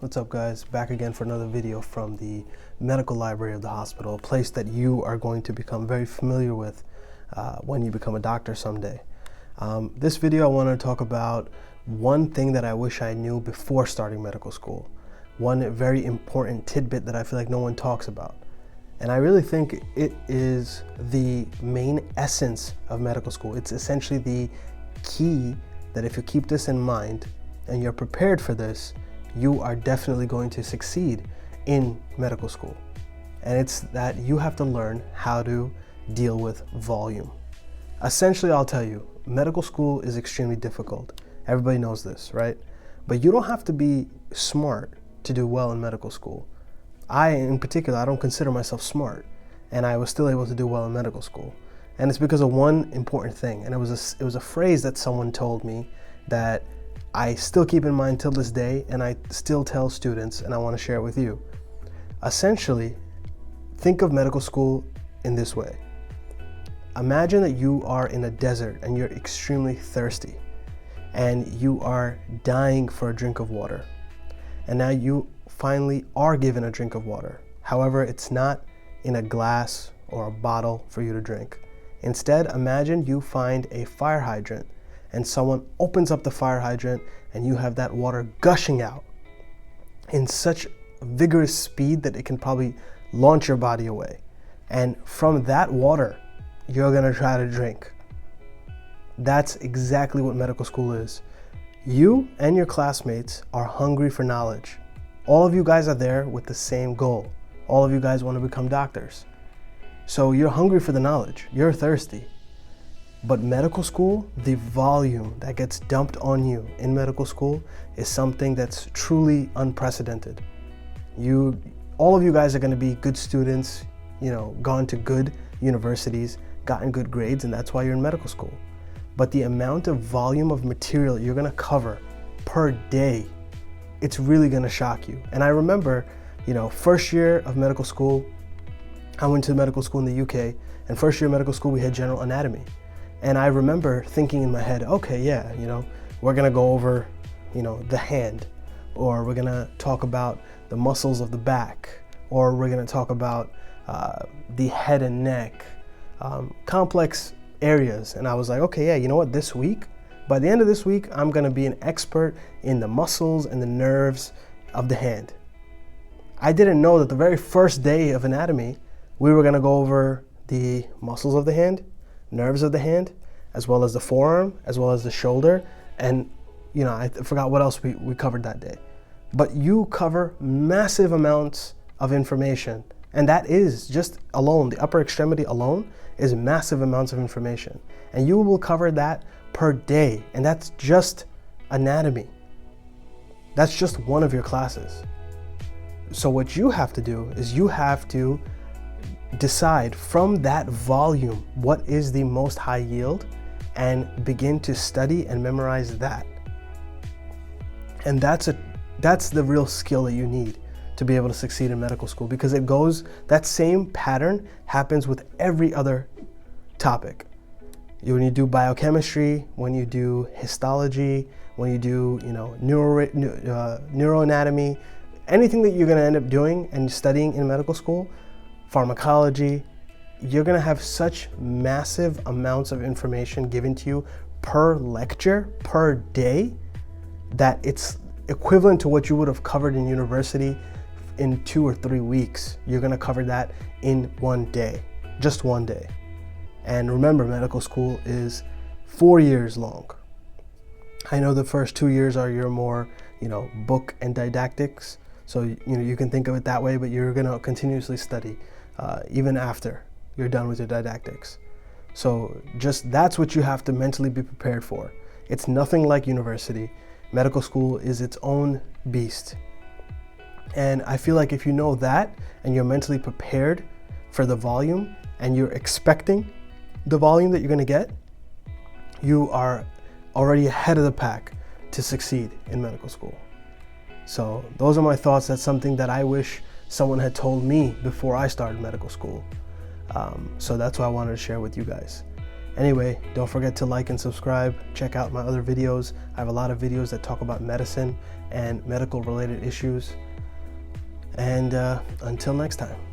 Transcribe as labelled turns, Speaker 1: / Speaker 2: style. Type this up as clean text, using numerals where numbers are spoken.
Speaker 1: What's up, guys? Back again for another video from the medical library of the hospital, a place that you are going to become very familiar with when you become a doctor someday. This video I want to talk about one thing that I wish I knew before starting medical school. One very important tidbit that I feel like no one talks about. And I really think it is the main essence of medical school. It's essentially the key that if you keep this in mind and you're prepared for this, you are definitely going to succeed in medical school. And it's that you have to learn how to deal with volume. Essentially, I'll tell you, medical school is extremely difficult. Everybody knows this, right? But you don't have to be smart to do well in medical school. In particular, I don't consider myself smart, and I was still able to do well in medical school. And it's because of one important thing, and it was a phrase that someone told me that I still keep in mind till this day, and I still tell students, and I want to share it with you. Essentially, think of medical school in this way. Imagine that you are in a desert and you're extremely thirsty, and you are dying for a drink of water. And now you finally are given a drink of water. However, it's not in a glass or a bottle for you to drink. Instead, imagine you find a fire hydrant and someone opens up the fire hydrant and you have that water gushing out in such vigorous speed that it can probably launch your body away. And from that water, you're gonna try to drink. That's exactly what medical school is. You and your classmates are hungry for knowledge. All of you guys are there with the same goal. All of you guys want to become doctors. So you're hungry for the knowledge. You're thirsty. But medical school, the volume that gets dumped on you in medical school is something that's truly unprecedented. All of you guys are going to be good students, gone to good universities, gotten good grades, and that's why you're in medical school. But the amount of volume of material you're going to cover per day, it's really going to shock you. And I remember, first year of medical school, I went to medical school in the UK, and first year of medical school, we had general anatomy. And I remember thinking in my head, okay, yeah, we're going to go over, the hand, or we're going to talk about the muscles of the back, or we're going to talk about the head and neck, complex areas. And I was like, okay, yeah, you know what, by the end of this week, I'm going to be an expert in the muscles and the nerves of the hand. I didn't know that the very first day of anatomy, we were going to go over the muscles of the hand, nerves of the hand, as well as the forearm, as well as the shoulder. And, I forgot what else we covered that day. But you cover massive amounts of information. And that is just alone, the upper extremity alone is massive amounts of information. And you will cover that per day. And that's just anatomy. That's just one of your classes. So what you have to do is you have to decide from that volume what is the most high yield and begin to study and memorize that. And that's the real skill that you need to be able to succeed in medical school, because that same pattern happens with every other topic. When you do biochemistry, when you do histology, when you do neuroanatomy, anything that you're going to end up doing and studying in medical school, pharmacology, you're going to have such massive amounts of information given to you per lecture, per day, that it's equivalent to what you would have covered in university in 2 or 3 weeks. You're going to cover that in one day, just one day. And remember, medical school is 4 years long. I know the first 2 years are your more, book and didactics. So, you can think of it that way, but you're going to continuously study even after you're done with your didactics. So that's what you have to mentally be prepared for. It's nothing like university. Medical school is its own beast. And I feel like if you know that and you're mentally prepared for the volume and you're expecting the volume that you're going to get, you are already ahead of the pack to succeed in medical school. So those are my thoughts. That's something that I wish someone had told me before I started medical school. So that's what I wanted to share with you guys. Anyway, don't forget to like and subscribe. Check out my other videos. I have a lot of videos that talk about medicine and medical related issues. And until next time.